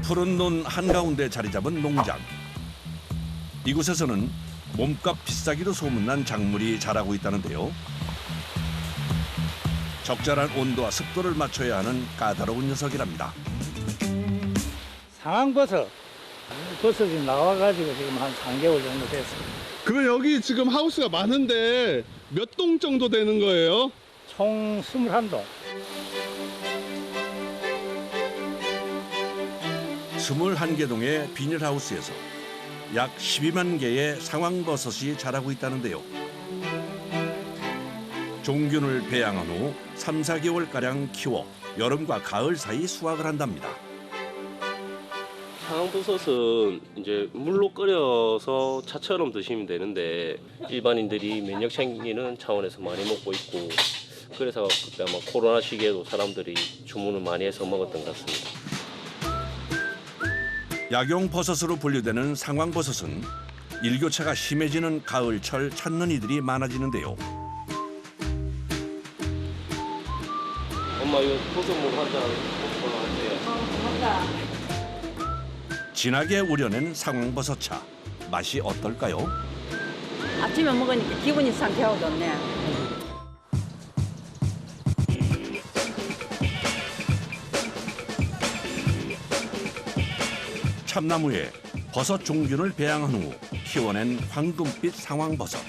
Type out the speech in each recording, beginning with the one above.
푸른 논 한가운데 자리 잡은 농장. 이곳에서는 몸값 비싸기로 소문난 작물이 자라고 있다는데요. 적절한 온도와 습도를 맞춰야 하는 까다로운 녀석이랍니다. 상황버섯. 버섯이 나와가지고 지금 한 3개월 정도 됐어요. 그럼 여기 지금 하우스가 많은데 몇 동 정도 되는 거예요? 총 21동. 21개 동의 비닐하우스에서 약 12만 개의 상황버섯이 자라고 있다는데요. 종균을 배양한 후 3, 4개월가량 키워 여름과 가을 사이 수확을 한답니다. 상황버섯은 이제 물로 끓여서 차처럼 드시면 되는데 일반인들이 면역 챙기는 차원에서 많이 먹고 있고 그래서 그때 아마 코로나 시기에도 사람들이 주문을 많이 해서 먹었던 것 같습니다. 약용버섯으로 분류되는 상황버섯은 일교차가 심해지는 가을철 찾는 이들이 많아지는데요. 엄마 이거 버섯물 한잔 먹고 하세요. 진하게 우려낸 상황버섯차. 맛이 어떨까요? 아침에 먹으니까 기분이 상쾌하고 좋네. 참나무에 버섯 종균을 배양한 후 키워낸 황금빛 상황버섯.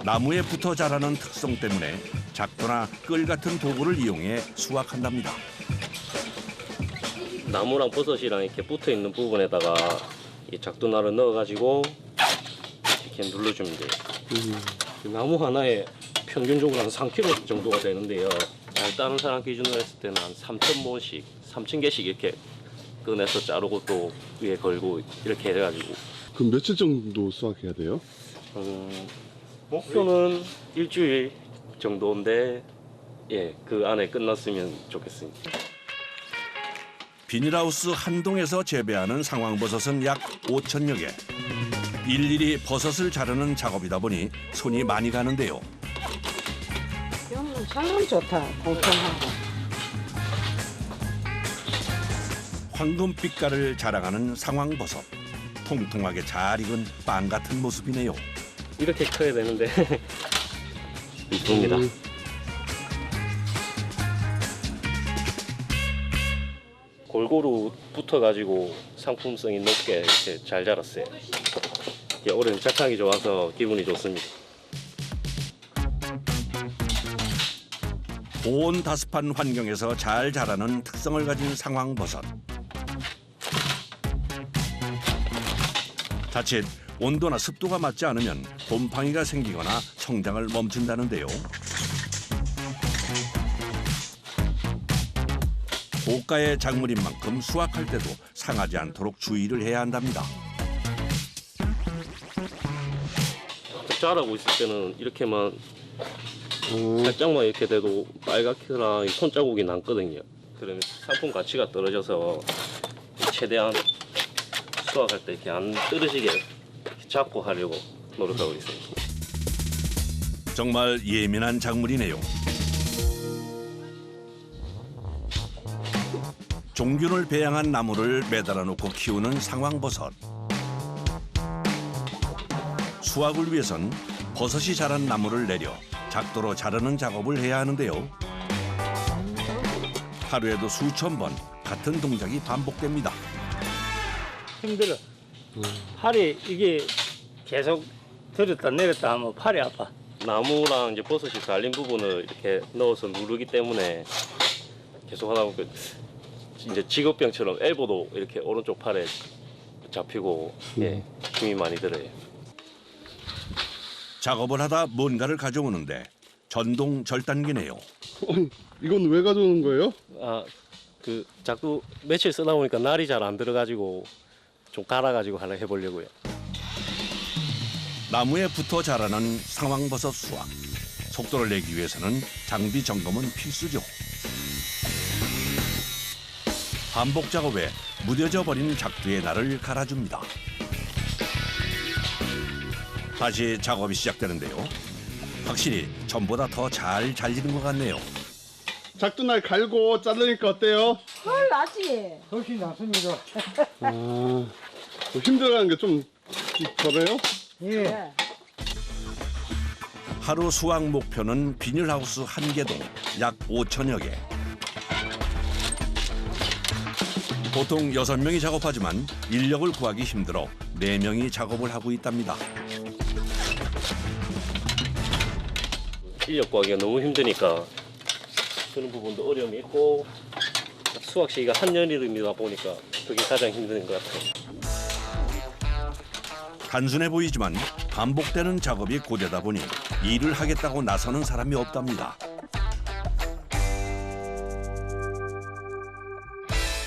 나무에 붙어 자라는 특성 때문에 작두나 끌 같은 도구를 이용해 수확한답니다. 나무랑 버섯이랑 이렇게 붙어 있는 부분에다가 이 작두날을 넣어가지고 이렇게 눌러주면 돼요. 나무 하나에 평균적으로 한 3kg 정도가 되는데요. 잘 따는 사람 기준으로 했을 때는 한 3,000모씩, 3,000개씩 이렇게 꺼내서 자르고 또 위에 걸고 이렇게 해가지고. 그럼 며칠 정도 수확해야 돼요? 목표는 일주일 정도인데 예, 그 안에 끝났으면 좋겠습니다. 비닐하우스 한 동에서 재배하는 상황버섯은 약 5천여 개. 일일이 버섯을 자르는 작업이다 보니 손이 많이 가는데요. 참 좋다. 공평하고. 황금빛깔을 자랑하는 상황버섯. 통통하게 잘 익은 빵 같은 모습이네요. 이렇게 커야 되는데 이쁩니다. 골고루 붙어가지고 상품성이 높게 이렇게 잘 자랐어요. 올해는 착하기 좋아서 기분이 좋습니다. 고온다습한 환경에서 잘 자라는 특성을 가진 상황버섯. 자칫 온도나 습도가 맞지 않으면 곰팡이가 생기거나 성장을 멈춘다는데요. 고가의 작물인 만큼 수확할 때도 상하지 않도록 주의를 해야 한답니다. 자라고 있을 때는 이렇게만 살짝만 이렇게 돼도 빨갛거나 손자국이 남거든요. 그러면 상품 가치가 떨어져서 최대한 수확할 때 이렇게 안 떨어지게 이렇게 잡고 하려고 노력하고 있어요. 정말 예민한 작물이네요. 종균을 배양한 나무를 매달아 놓고 키우는 상황버섯. 수확을 위해선 버섯이 자란 나무를 내려 작도로 자르는 작업을 해야 하는데요. 하루에도 수천 번 같은 동작이 반복됩니다. 힘들어. 팔이 이게 계속 들었다 내렸다 하면 팔이 아파. 나무랑 이제 버섯이 달린 부분을 이렇게 넣어서 누르기 때문에 계속 하다 보니까 이제 직업병처럼 엘보도 이렇게 오른쪽 팔에 잡히고 예, 힘이 많이 들어요. 작업을 하다 뭔가를 가져오는데 전동 절단기네요. 이건 왜 가져오는 거예요? 그 자꾸 며칠 쓰다 보니까 날이 잘 안 들어가지고 좀 갈아가지고 하나 해보려고요. 나무에 붙어 자라는 상황버섯 수확. 속도를 내기 위해서는 장비 점검은 필수죠. 반복 작업에 무뎌져 버린 작두의 날을 갈아줍니다. 다시 작업이 시작되는데요. 확실히 전보다 더 잘 잘리는 것 같네요. 작두날 갈고 자르니까 어때요? 헐 낫지. 훨씬 낫습니다. 힘들어하는 게 좀 덜해요? 예. 하루 수확 목표는 비닐하우스 1개동 약 5천여 개. 보통 6명이 작업하지만 인력을 구하기 힘들어 4명이 작업을 하고 있답니다. 인력 구하기가 너무 힘드니까 그런 부분도 어려움이 있고 수확 시기가 한여름이다 보니까 그게 가장 힘든 것 같아요. 단순해 보이지만 반복되는 작업이 고되다 보니 일을 하겠다고 나서는 사람이 없답니다.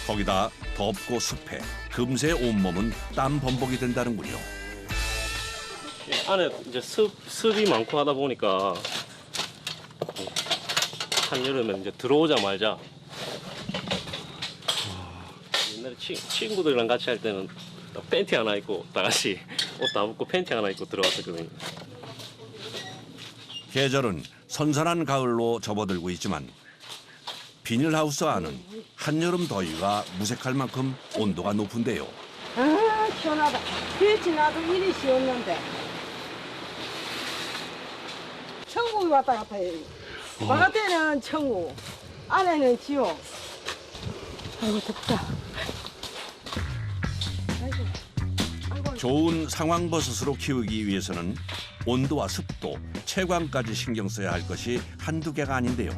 거기다 덥고 습해 금세 온몸은 땀 범벅이 된다는군요. 안에 이제 습이 많고 하다 보니까 한여름에 이제 들어오자마자 옛날에 친구들이랑 같이 할 때는 팬티 하나 입고 다 같이 옷 다 벗고 팬티 하나 입고 들어갔었거든요. 계절은 선선한 가을로 접어들고 있지만 비닐하우스 안은 한여름 더위가 무색할 만큼 온도가 높은데요. 아 시원하다. 그렇지 나도 일이 쉬웠는데. 천국이 왔다 갔다 해. 바깥에는 천국, 안에는 지옥. 아이고 덥다. 좋은 상황버섯으로 키우기 위해서는 온도와 습도, 채광까지 신경 써야 할 것이 한두 개가 아닌데요.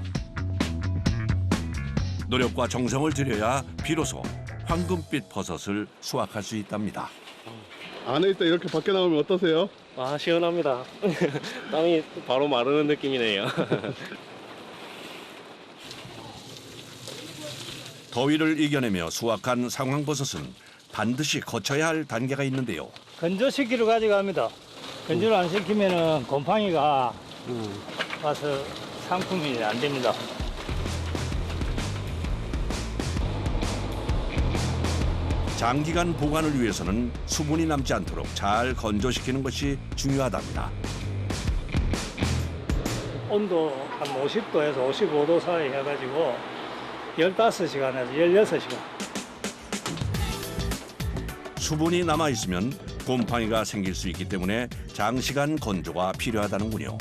노력과 정성을 들여야 비로소 황금빛 버섯을 수확할 수 있답니다. 안에 있다 이렇게 밖에 나오면 어떠세요? 아 시원합니다. 땀이 바로 마르는 느낌이네요. 더위를 이겨내며 수확한 상황버섯은 반드시 거쳐야 할 단계가 있는데요. 건조시키러 가져갑니다. 건조를 안 시키면은 곰팡이가 와서 상품이 안 됩니다. 장기간 보관을 위해서는 수분이 남지 않도록 잘 건조시키는 것이 중요하답니다. 온도 한 50도에서 55도 사이 해가지고 15시간에서 16시간. 수분이 남아있으면 곰팡이가 생길 수 있기 때문에 장시간 건조가 필요하다는군요.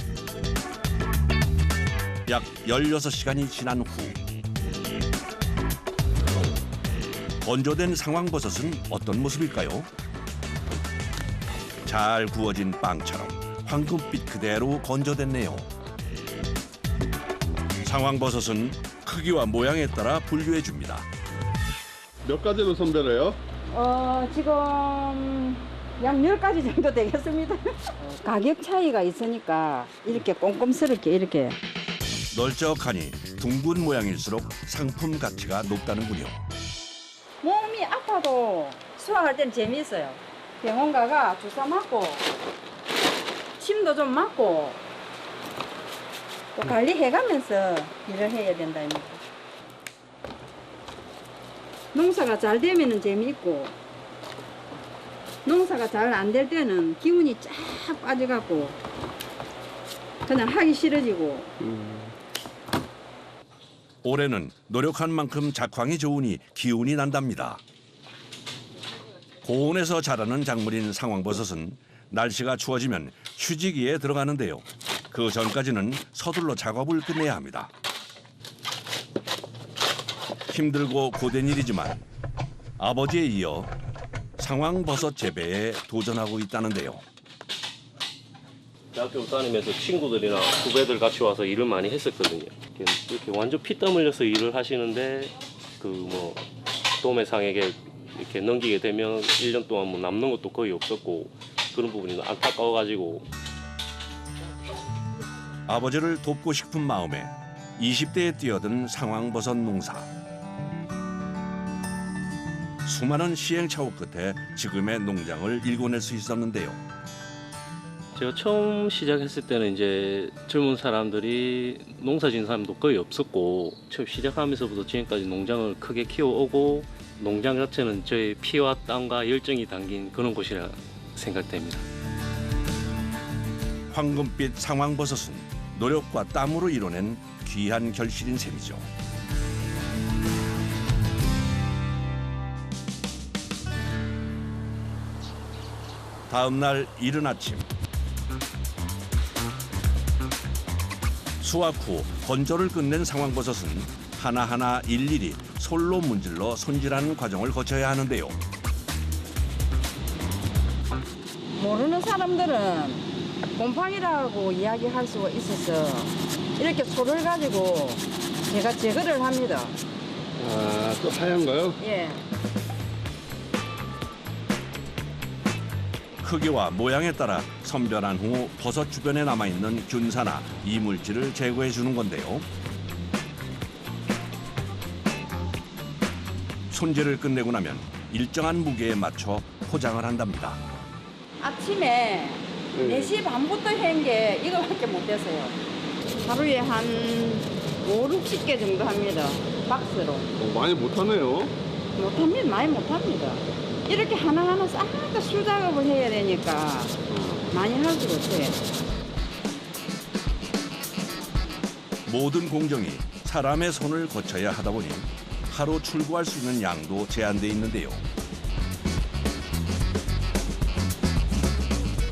약 16시간이 지난 후 건조된 상황버섯은 어떤 모습일까요? 잘 구워진 빵처럼 황금빛 그대로 건조됐네요. 상황버섯은 크기와 모양에 따라 분류해줍니다. 몇 가지로 선별해요? 지금 약 10가지 정도 되겠습니다. 가격 차이가 있으니까 이렇게 꼼꼼스럽게 이렇게. 널쩍하니 둥근 모양일수록 상품 가치가 높다는군요. 몸이 아파도 수확할 때는 재미있어요. 병원 가가 주사 맞고 침도 좀 맞고 또 관리해가면서 일을 해야 된다입니다. 농사가 잘 되면은 재미있고 농사가 잘 안 될 때는 기운이 쫙 빠져갖고 그냥 하기 싫어지고. 올해는 노력한 만큼 작황이 좋으니 기운이 난답니다. 고온에서 자라는 작물인 상황버섯은 날씨가 추워지면 휴지기에 들어가는데요. 그 전까지는 서둘러 작업을 끝내야 합니다. 힘들고 고된 일이지만 아버지에 이어 상황버섯 재배에 도전하고 있다는데요. 대학교 다니면서 친구들이나 후배들 같이 와서 일을 많이 했었거든요. 이렇게 완전 피땀 흘려서 일을 하시는데 그 뭐 도매상에게 이렇게 넘기게 되면 1년 동안 뭐 남는 것도 거의 없었고 그런 부분이 안타까워가지고 아버지를 돕고 싶은 마음에 20대에 뛰어든 상황버섯 농사. 수많은 시행착오 끝에 지금의 농장을 일궈낼 수 있었는데요. 제가 처음 시작했을 때는 이제 젊은 사람들이 농사 짓는 사람도 거의 없었고 처음 시작하면서부터 지금까지 농장을 크게 키워오고 농장 자체는 저의 피와 땀과 열정이 담긴 그런 곳이라 생각됩니다. 황금빛 상황버섯은 노력과 땀으로 이뤄낸 귀한 결실인 셈이죠. 다음 날 이른 아침 수확 후 건조를 끝낸 상황버섯은 하나하나 일일이 솔로 문질러 손질하는 과정을 거쳐야 하는데요. 모르는 사람들은 곰팡이라고 이야기할 수가 있어서 이렇게 소를 가지고 제가 제거를 합니다. 아, 또 하얀 거요? 예. 크기와 모양에 따라 선별한 후 버섯 주변에 남아있는 균사나 이물질을 제거해 주는 건데요. 손질을 끝내고 나면 일정한 무게에 맞춰 포장을 한답니다. 아침에 4시 반부터 한 게 이거밖에 못 됐어요. 하루에 한 5, 60개 정도 합니다. 박스로. 많이 못하네요. 못합니다. 많이 못합니다. 이렇게 하나하나 싹 다 수작업을 해야 되니까 많이 할 수가 없어요. 모든 공정이 사람의 손을 거쳐야 하다 보니 하루 출고할 수 있는 양도 제한돼 있는데요.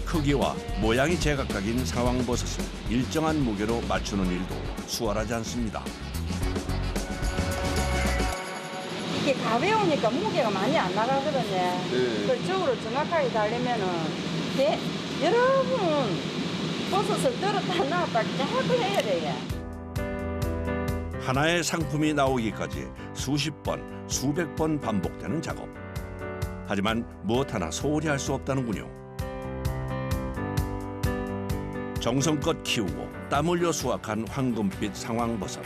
크기와 모양이 제각각인 상황버섯을 일정한 무게로 맞추는 일도 수월하지 않습니다. 이게 가벼우니까 무게가 많이 안 나가거든요. 네. 그쪽으로 정확하게 달리면은 여러분 버섯을 들었다 놨다 자꾸 해야 돼요. 하나의 상품이 나오기까지 수십 번, 수백 번 반복되는 작업. 하지만 무엇 하나 소홀히 할 수 없다는군요. 정성껏 키우고 땀 흘려 수확한 황금빛 상황버섯.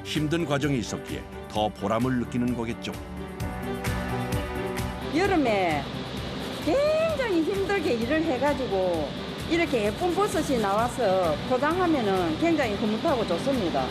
힘든 과정이 있었기에 더 보람을 느끼는 거겠죠. 여름에 굉장히 힘들게 일을 해가지고 이렇게 예쁜 버섯이 나와서 포장하면은 굉장히 흐뭇하고 좋습니다.